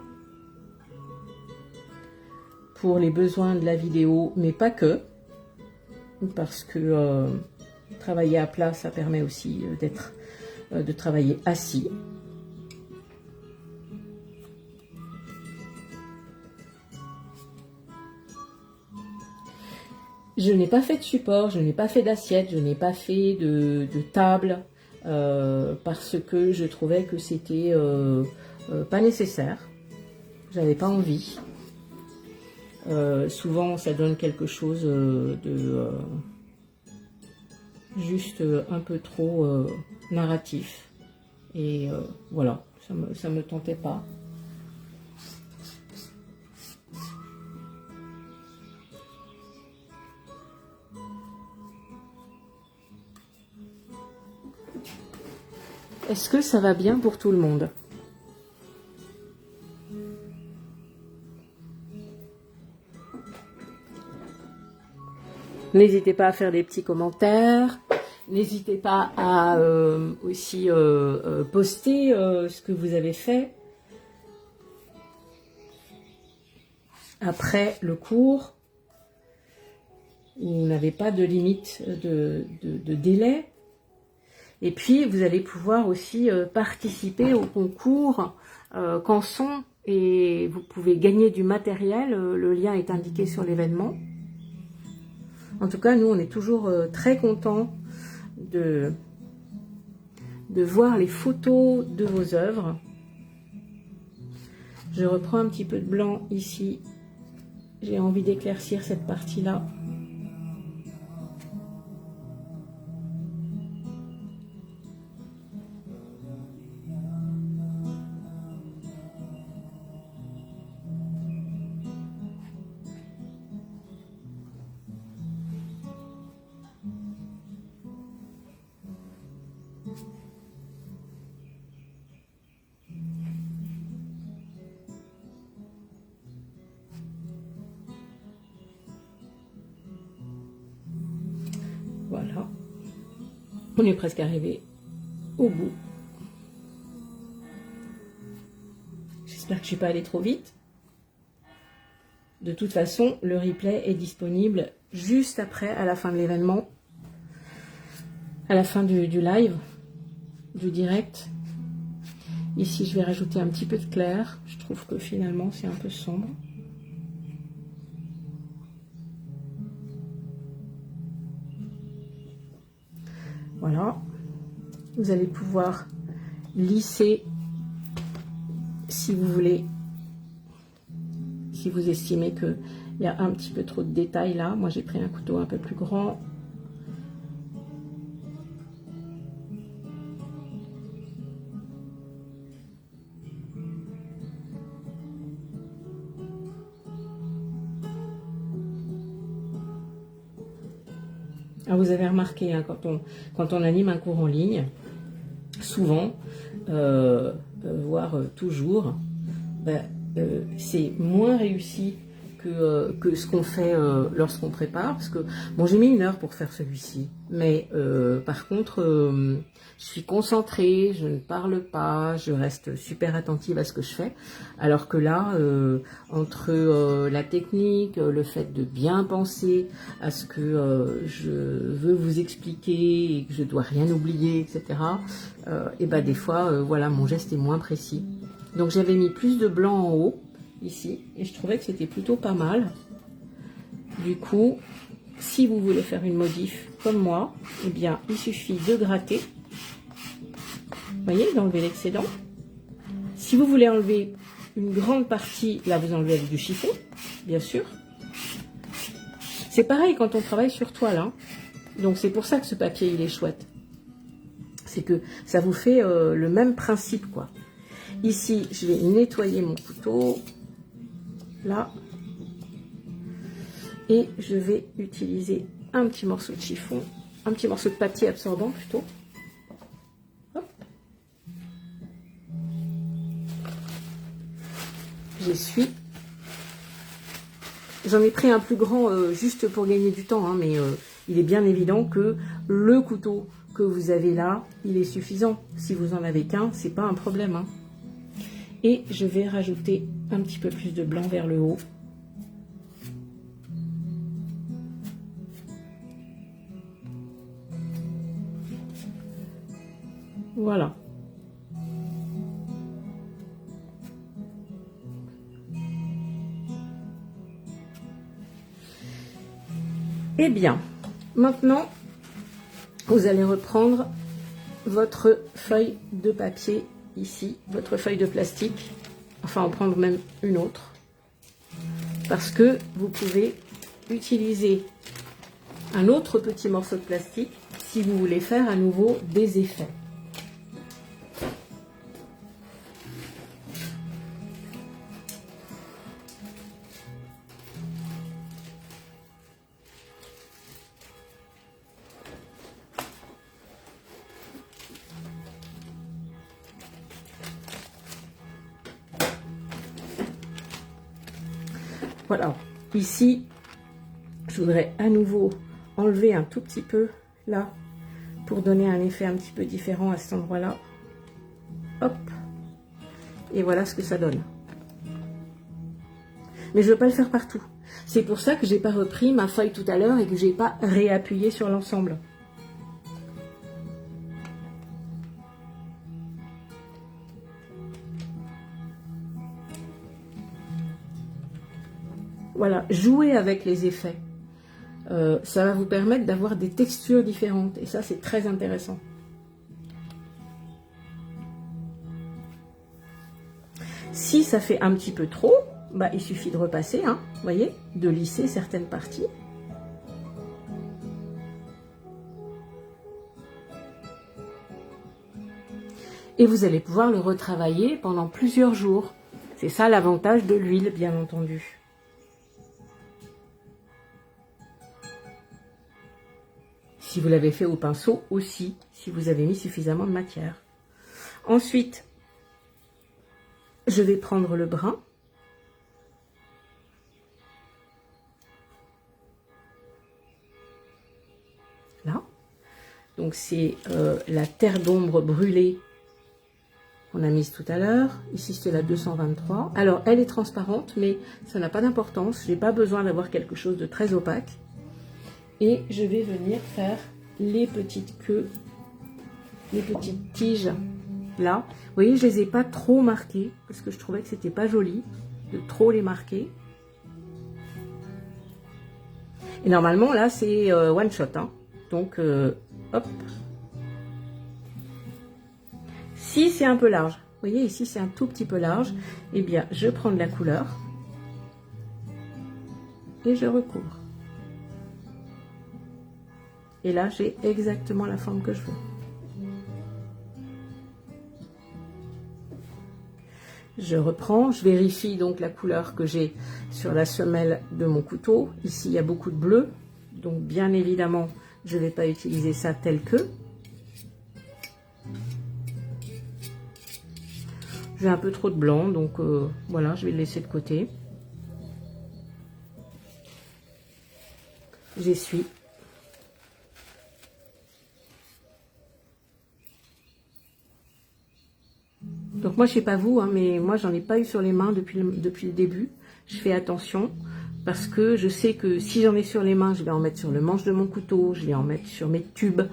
pour les besoins de la vidéo, mais pas que. Parce que travailler à plat, ça permet aussi de travailler assis. Je n'ai pas fait de support, je n'ai pas fait d'assiette, je n'ai pas fait de table, parce que je trouvais que c'était pas nécessaire. J'avais pas envie. Souvent, ça donne quelque chose de juste un peu trop narratif. Et voilà, ça me tentait pas. Est-ce que ça va bien pour tout le monde? N'hésitez pas à faire des petits commentaires. N'hésitez pas à aussi poster ce que vous avez fait après le cours. Vous n'avez pas de limite de délai. Et puis, vous allez pouvoir aussi participer au concours Canson et vous pouvez gagner du matériel. Le lien est indiqué sur l'événement. En tout cas, nous, on est toujours très contents de voir les photos de vos œuvres. Je reprends un petit peu de blanc ici. J'ai envie d'éclaircir cette partie-là. Voilà, on est presque arrivé au bout. J'espère que je ne suis pas allée trop vite. De toute façon, le replay est disponible juste après, à la fin de l'événement, à la fin du live, du direct. Ici, je vais rajouter un petit peu de clair. Je trouve que finalement, c'est un peu sombre. Voilà, vous allez pouvoir lisser si vous voulez, si vous estimez qu'il y a un petit peu trop de détails là. Moi j'ai pris un couteau un peu plus grand. Ah, vous avez remarqué, hein, quand on anime un cours en ligne, souvent, voire toujours, ben, c'est moins réussi que ce qu'on fait lorsqu'on prépare. Parce que, bon, j'ai mis 1 heure pour faire celui-ci. Mais par contre, je suis concentrée, je ne parle pas, je reste super attentive à ce que je fais. Alors que là, entre la technique, le fait de bien penser à ce que je veux vous expliquer et que je dois rien oublier, etc. Et ben des fois, voilà, mon geste est moins précis. Donc j'avais mis plus de blanc en haut, ici, et je trouvais que c'était plutôt pas mal. Du coup, si vous voulez faire une modif comme moi, eh bien, il suffit de gratter. Vous voyez, d'enlever l'excédent. Si vous voulez enlever une grande partie, là, vous enlevez avec du chiffon, bien sûr. C'est pareil quand on travaille sur toile, hein. Donc, c'est pour ça que ce papier, il est chouette. C'est que ça vous fait le même principe, quoi. Ici, je vais nettoyer mon couteau, là, et je vais utiliser un petit morceau de chiffon, un petit morceau de papier absorbant plutôt. Hop. J'essuie. J'en ai pris un plus grand juste pour gagner du temps, hein, mais il est bien évident que le couteau que vous avez là, il est suffisant. Si vous en avez qu'un, c'est pas un problème, hein. Et je vais rajouter un petit peu plus de blanc vers le haut. Voilà. Eh bien, maintenant, vous allez reprendre votre feuille de papier ici, votre feuille de plastique, enfin en prendre même une autre. parce que vous pouvez utiliser un autre petit morceau de plastique si vous voulez faire à nouveau des effets. Voilà, ici, je voudrais à nouveau enlever un tout petit peu là pour donner un effet un petit peu différent à cet endroit-là. Hop, et voilà ce que ça donne. Mais je ne veux pas le faire partout. C'est pour ça que j'ai pas repris ma feuille tout à l'heure et que j'ai pas réappuyé sur l'ensemble. Voilà, jouer avec les effets. Ça va vous permettre d'avoir des textures différentes. Et ça, c'est très intéressant. Si ça fait un petit peu trop, bah, il suffit de repasser, hein, vous voyez, de lisser certaines parties. Et vous allez pouvoir le retravailler pendant plusieurs jours. C'est ça l'avantage de l'huile, bien entendu. Si vous l'avez fait au pinceau aussi, si vous avez mis suffisamment de matière. Ensuite, je vais prendre le brun. Là. Donc c'est la terre d'ombre brûlée qu'on a mise tout à l'heure. Ici c'est la 223. Alors elle est transparente, mais ça n'a pas d'importance. Je n'ai pas besoin d'avoir quelque chose de très opaque. Et je vais venir faire les petites queues, les petites tiges là. Vous voyez, je les ai pas trop marquées parce que je trouvais que c'était pas joli de trop les marquer. Et normalement là c'est one shot, hein. Donc hop. Si c'est un peu large, vous voyez ici c'est un tout petit peu large, eh bien je prends de la couleur et je recouvre. Et là, j'ai exactement la forme que je veux. Je reprends, je vérifie donc la couleur que j'ai sur la semelle de mon couteau. Ici, il y a beaucoup de bleu, donc bien évidemment, je ne vais pas utiliser ça tel que. J'ai un peu trop de blanc, donc voilà, je vais le laisser de côté. J'essuie. Donc moi, je sais pas vous, hein, mais moi, j'en ai pas eu sur les mains depuis le début. Je fais attention parce que je sais que si j'en ai sur les mains, je vais en mettre sur le manche de mon couteau, je vais en mettre sur mes tubes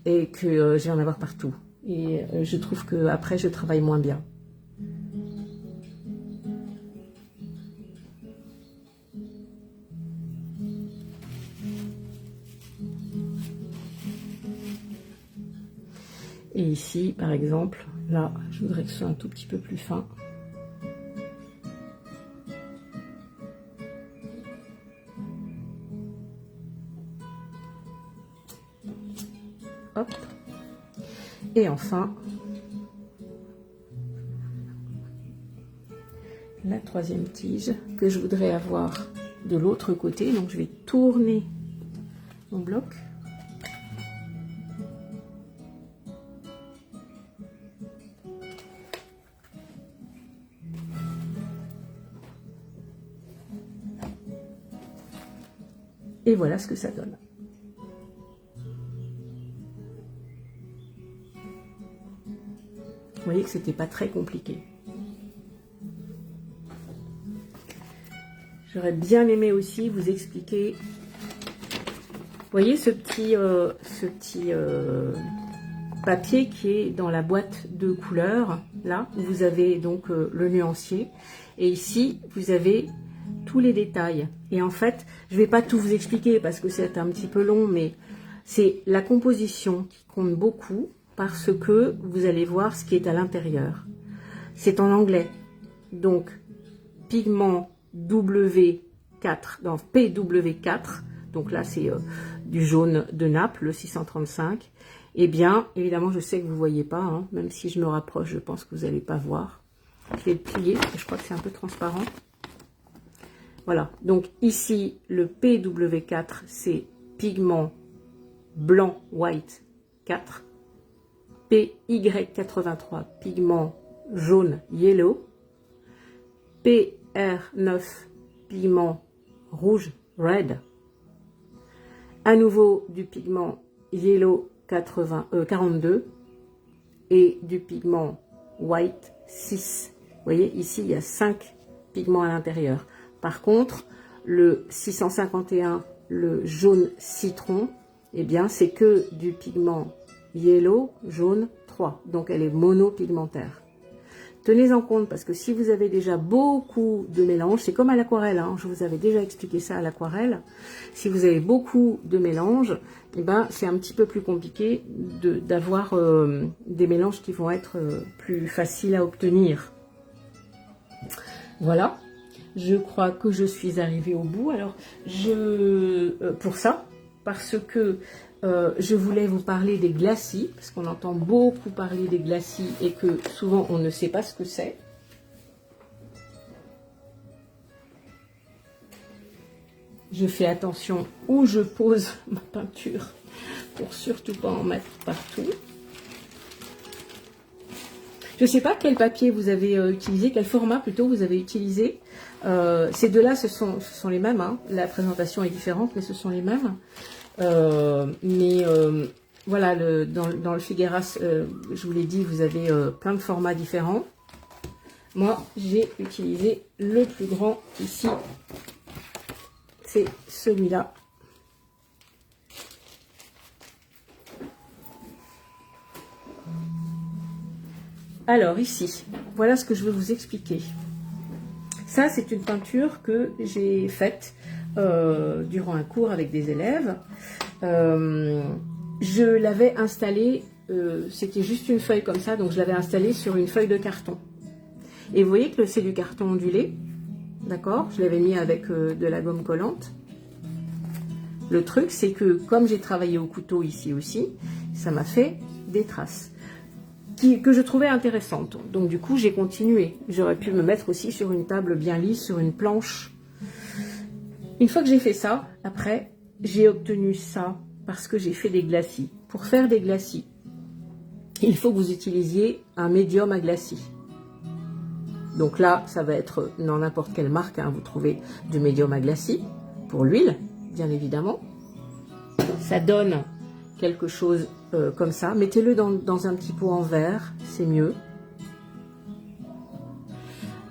et que je vais en avoir partout. Et je trouve que après, je travaille moins bien. Et ici, par exemple, là, je voudrais que ce soit un tout petit peu plus fin. Hop. Et enfin, la troisième tige que je voudrais avoir de l'autre côté. Donc, je vais tourner mon bloc. Et voilà ce que ça donne. Vous voyez que c'était pas très compliqué. J'aurais bien aimé aussi vous expliquer. Vous voyez ce petit papier qui est dans la boîte de couleurs, là, où vous avez donc le nuancier. Et ici, vous avez tous les détails. Et en fait, je ne vais pas tout vous expliquer parce que c'est un petit peu long, mais c'est la composition qui compte beaucoup parce que vous allez voir ce qui est à l'intérieur. C'est en anglais. Donc, pigment W 4, dans PW4, donc là c'est du jaune de Naples, le 635, eh bien, évidemment, je sais que vous ne voyez pas, hein, même si je me rapproche, je pense que vous n'allez pas voir. Je vais le plier, je crois que c'est un peu transparent. Voilà, donc ici, le PW4, c'est pigment blanc, white 4. PY83, pigment jaune, yellow. PR9, pigment rouge, red. À nouveau du pigment yellow 42 et du pigment white 6. Vous voyez, ici, il y a 5 pigments à l'intérieur. Par contre, le 651, le jaune citron, eh bien, c'est que du pigment yellow, jaune 3. Donc, elle est monopigmentaire. Tenez en compte parce que si vous avez déjà beaucoup de mélange, c'est comme à l'aquarelle, hein, je vous avais déjà expliqué ça à l'aquarelle. Si vous avez beaucoup de mélange, eh ben, c'est un petit peu plus compliqué d'avoir des mélanges qui vont être plus faciles à obtenir. Voilà, je crois que je suis arrivée au bout. Alors, pour ça, parce que je voulais vous parler des glacis, parce qu'on entend beaucoup parler des glacis et que souvent on ne sait pas ce que c'est. Je fais attention où je pose ma peinture pour surtout pas en mettre partout. Je ne sais pas quel papier vous avez utilisé, quel format plutôt vous avez utilisé. Ces deux-là, ce sont les mêmes. Hein. La présentation est différente, mais ce sont les mêmes. Voilà, dans le Figueras, je vous l'ai dit, vous avez plein de formats différents. Moi, j'ai utilisé le plus grand ici. C'est celui-là. Alors ici, voilà ce que je veux vous expliquer. Ça, c'est une peinture que j'ai faite durant un cours avec des élèves. Je l'avais installée, c'était juste une feuille comme ça, donc je l'avais installée sur une feuille de carton. Et vous voyez que c'est du carton ondulé, d'accord? Je l'avais mis avec de la gomme collante. Le truc, c'est que comme j'ai travaillé au couteau ici aussi, ça m'a fait des traces que je trouvais intéressantes. Donc du coup, j'ai continué. J'aurais pu me mettre aussi sur une table bien lisse, sur une planche. Une fois que j'ai fait ça, après, j'ai obtenu ça parce que j'ai fait des glacis. Pour faire des glacis, il faut que vous utilisiez un médium à glacis. Donc là, ça va être dans n'importe quelle marque, hein, vous trouvez du médium à glacis pour l'huile, bien évidemment. Ça donne quelque chose comme ça. Mettez-le dans un petit pot en verre, c'est mieux.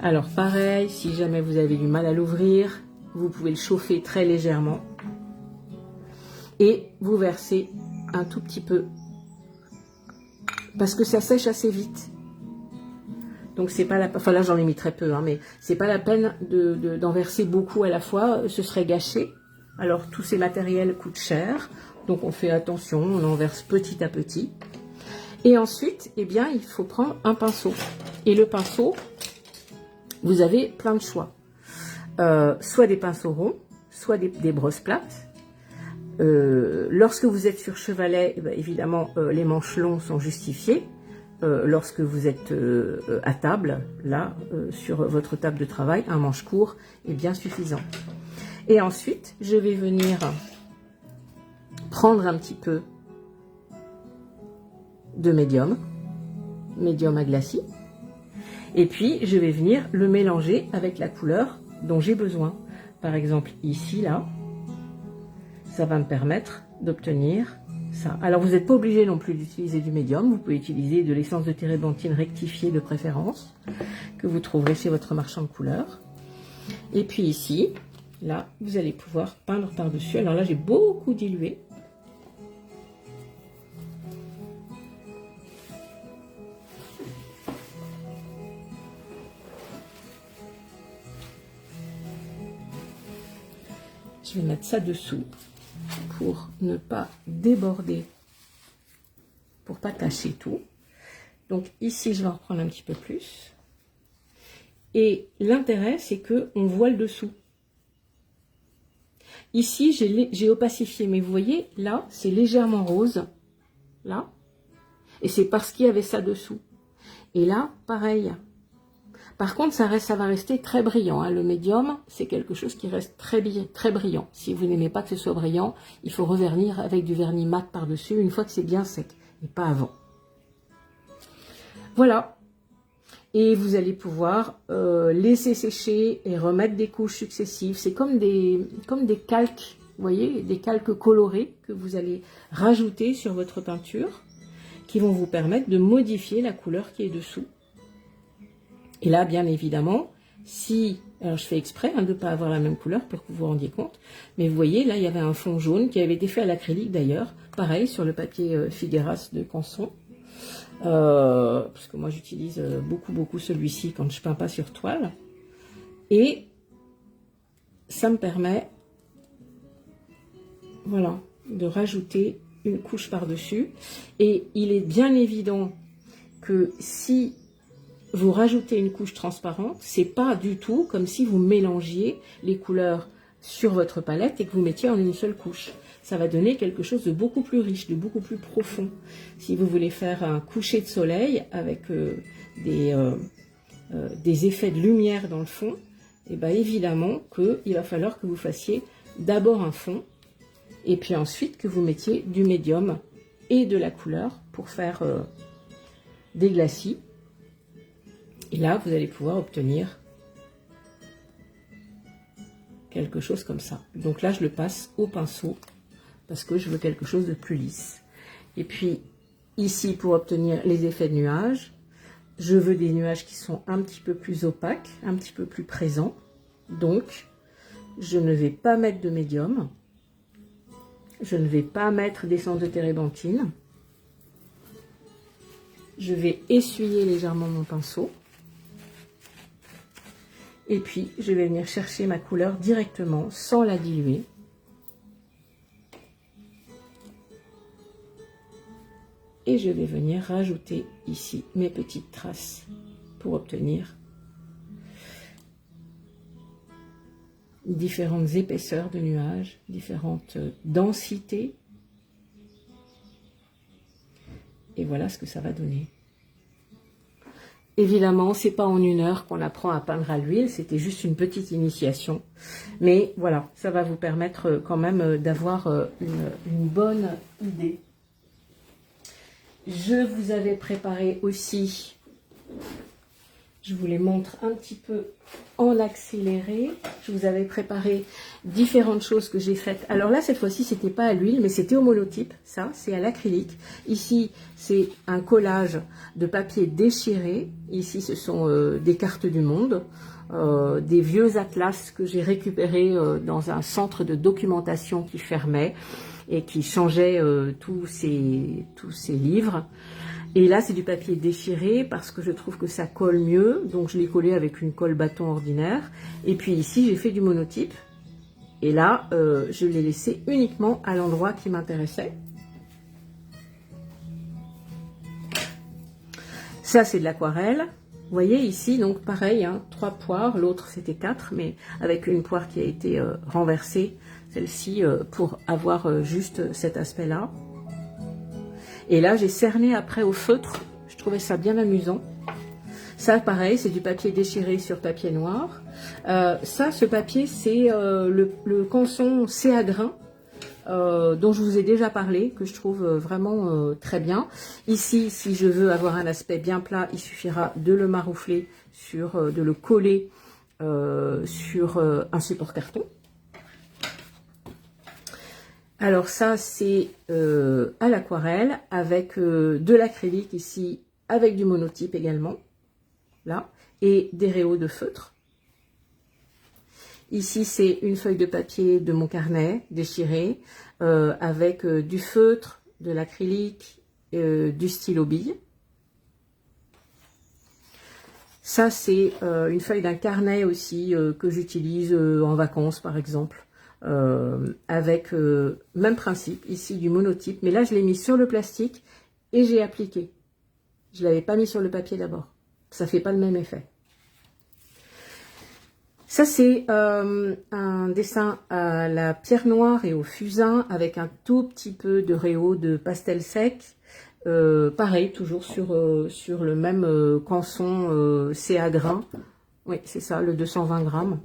Alors pareil, si jamais vous avez du mal à l'ouvrir, vous pouvez le chauffer très légèrement. Et vous versez un tout petit peu. Parce que ça sèche assez vite. Donc c'est pas la peine, enfin là j'en ai mis très peu, hein, mais c'est pas la peine d'en verser beaucoup à la fois, ce serait gâché. Alors tous ces matériels coûtent cher, donc on fait attention, on en verse petit à petit. Et ensuite, eh bien, il faut prendre un pinceau. Et le pinceau, vous avez plein de choix. Soit des pinceaux ronds, soit des brosses plates. Lorsque vous êtes sur chevalet, eh bien, évidemment, les manches longs sont justifiés. Lorsque vous êtes à table, là, sur votre table de travail, un manche court est bien suffisant. Et ensuite, je vais venir prendre un petit peu de médium à glacis. Et puis, je vais venir le mélanger avec la couleur dont j'ai besoin. Par exemple, ici, là, ça va me permettre d'obtenir ça. Alors, vous n'êtes pas obligé non plus d'utiliser du médium. Vous pouvez utiliser de l'essence de térébenthine rectifiée de préférence, que vous trouverez chez votre marchand de couleurs. Et puis ici, là, vous allez pouvoir peindre par-dessus. Alors là, j'ai beaucoup dilué. Je vais mettre ça dessous pour ne pas déborder, pour pas tacher tout. Donc ici, je vais en reprendre un petit peu plus. Et l'intérêt, c'est que on voit le dessous. Ici, j'ai opacifié, mais vous voyez, là, c'est légèrement rose, là, et c'est parce qu'il y avait ça dessous. Et là, pareil. Par contre, ça va rester très brillant. Hein. Le médium, c'est quelque chose qui reste très brillant. Si vous n'aimez pas que ce soit brillant, il faut revernir avec du vernis mat par-dessus, une fois que c'est bien sec, et pas avant. Voilà. Et vous allez pouvoir laisser sécher et remettre des couches successives. C'est comme des calques, vous voyez, des calques colorés que vous allez rajouter sur votre peinture, qui vont vous permettre de modifier la couleur qui est dessous. Et là, bien évidemment, si, alors je fais exprès de ne pas avoir la même couleur pour que vous vous rendiez compte, mais vous voyez, là, il y avait un fond jaune qui avait été fait à l'acrylique d'ailleurs, pareil, sur le papier Figueras de Canson, parce que moi j'utilise beaucoup celui-ci quand je peins pas sur toile, et ça me permet, voilà, de rajouter une couche par-dessus, et il est bien évident que si vous rajoutez une couche transparente, c'est pas du tout comme si vous mélangiez les couleurs sur votre palette et que vous mettiez en une seule couche. Ça va donner quelque chose de beaucoup plus riche, de beaucoup plus profond. Si vous voulez faire un coucher de soleil avec des effets de lumière dans le fond, et bien évidemment qu'il va falloir que vous fassiez d'abord un fond et puis ensuite que vous mettiez du médium et de la couleur pour faire des glacis. Et là, vous allez pouvoir obtenir quelque chose comme ça. Donc là, je le passe au pinceau parce que je veux quelque chose de plus lisse. Et puis, ici, pour obtenir les effets de nuages, je veux des nuages qui sont un petit peu plus opaques, un petit peu plus présents. Donc, je ne vais pas mettre de médium. Je ne vais pas mettre d'essence de térébenthine. Je vais essuyer légèrement mon pinceau. Et puis, je vais venir chercher ma couleur directement, sans la diluer. Et je vais venir rajouter ici mes petites traces pour obtenir différentes épaisseurs de nuages, différentes densités. Et voilà ce que ça va donner. Évidemment, c'est pas en une heure qu'on apprend à peindre à l'huile, c'était juste une petite initiation. Mais voilà, ça va vous permettre quand même d'avoir une bonne idée. Je vous avais préparé aussi, je vous les montre un petit peu en accéléré, je vous avais préparé différentes choses que j'ai faites. Alors là, cette fois-ci, c'était pas à l'huile, mais c'était au monotype, ça, c'est à l'acrylique. Ici, c'est un collage de papier déchiré. Ici, ce sont des cartes du monde, des vieux atlas que j'ai récupérés dans un centre de documentation qui fermait et qui changeait tous ces livres. Et là, c'est du papier déchiré parce que je trouve que ça colle mieux. Donc, je l'ai collé avec une colle bâton ordinaire. Et puis ici, j'ai fait du monotype. Et là, je l'ai laissé uniquement à l'endroit qui m'intéressait. Ça, c'est de l'aquarelle. Vous voyez ici, donc pareil, hein, 3 poires. L'autre, c'était 4, mais avec une poire qui a été renversée. Celle-ci, pour avoir juste cet aspect-là. Et là, j'ai cerné après au feutre. Je trouvais ça bien amusant. Ça, pareil, c'est du papier déchiré sur papier noir. Ça, ce papier, c'est le Canson C à grains, dont je vous ai déjà parlé, que je trouve vraiment très bien. Ici, si je veux avoir un aspect bien plat, il suffira de le maroufler, de le coller sur un support carton. Alors ça, c'est à l'aquarelle, avec de l'acrylique ici, avec du monotype également, là, et des réaux de feutre. Ici, c'est une feuille de papier de mon carnet déchiré, avec du feutre, de l'acrylique, du stylo bille. Ça, c'est une feuille d'un carnet aussi, que j'utilise en vacances, par exemple. Avec même principe, ici du monotype, mais là je l'ai mis sur le plastique et j'ai appliqué. Je ne l'avais pas mis sur le papier d'abord, ça fait pas le même effet. Ça, c'est un dessin à la pierre noire et au fusain avec un tout petit peu de réau de pastel sec. Pareil, toujours sur le même canson CA grain. Oui, c'est ça, le 220 grammes.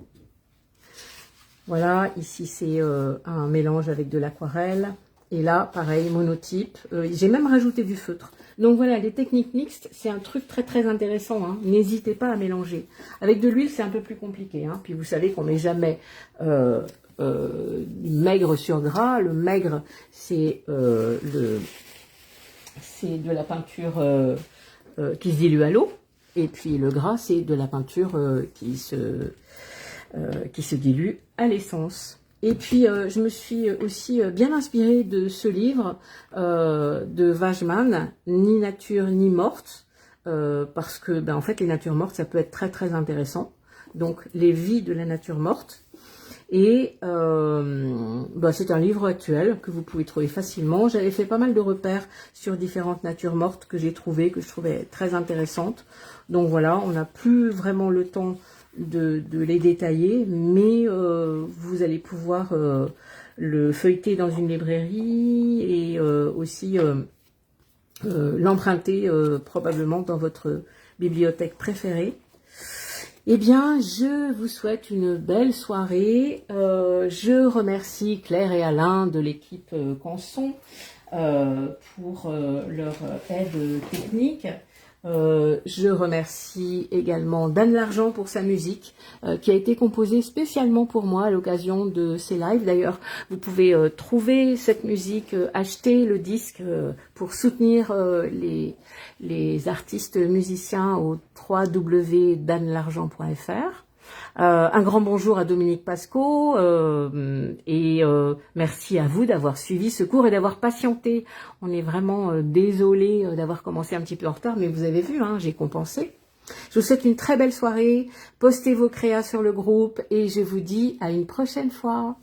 Voilà, ici c'est un mélange avec de l'aquarelle. Et là, pareil, monotype. J'ai même rajouté du feutre. Donc voilà, les techniques mixtes, c'est un truc très très intéressant. Hein. N'hésitez pas à mélanger. Avec de l'huile, c'est un peu plus compliqué. Hein. Puis vous savez qu'on met jamais maigre sur gras. Le maigre, c'est de la peinture qui se dilue à l'eau. Et puis le gras, c'est de la peinture qui se dilue à l'essence. Et puis, je me suis aussi bien inspirée de ce livre de Wajman, Ni nature ni morte, parce que, ben, en fait, les natures mortes, ça peut être très, très intéressant. Donc, les vies de la nature morte. Et ben, c'est un livre actuel que vous pouvez trouver facilement. J'avais fait pas mal de repères sur différentes natures mortes que j'ai trouvées, que je trouvais très intéressantes. Donc voilà, on n'a plus vraiment le temps de les détailler, mais vous allez pouvoir le feuilleter dans une librairie et aussi l'emprunter probablement dans votre bibliothèque préférée. Eh bien, je vous souhaite une belle soirée. Je remercie Claire et Alain de l'équipe Canson pour leur aide technique. Je remercie également Dan Largent pour sa musique qui a été composée spécialement pour moi à l'occasion de ces lives. D'ailleurs, vous pouvez trouver cette musique, acheter le disque pour soutenir les artistes musiciens au www.danlargent.fr. Un grand bonjour à Dominique Pasco et merci à vous d'avoir suivi ce cours et d'avoir patienté. On est vraiment désolé d'avoir commencé un petit peu en retard, mais vous avez vu, hein, j'ai compensé. Je vous souhaite une très belle soirée, postez vos créas sur le groupe et je vous dis à une prochaine fois.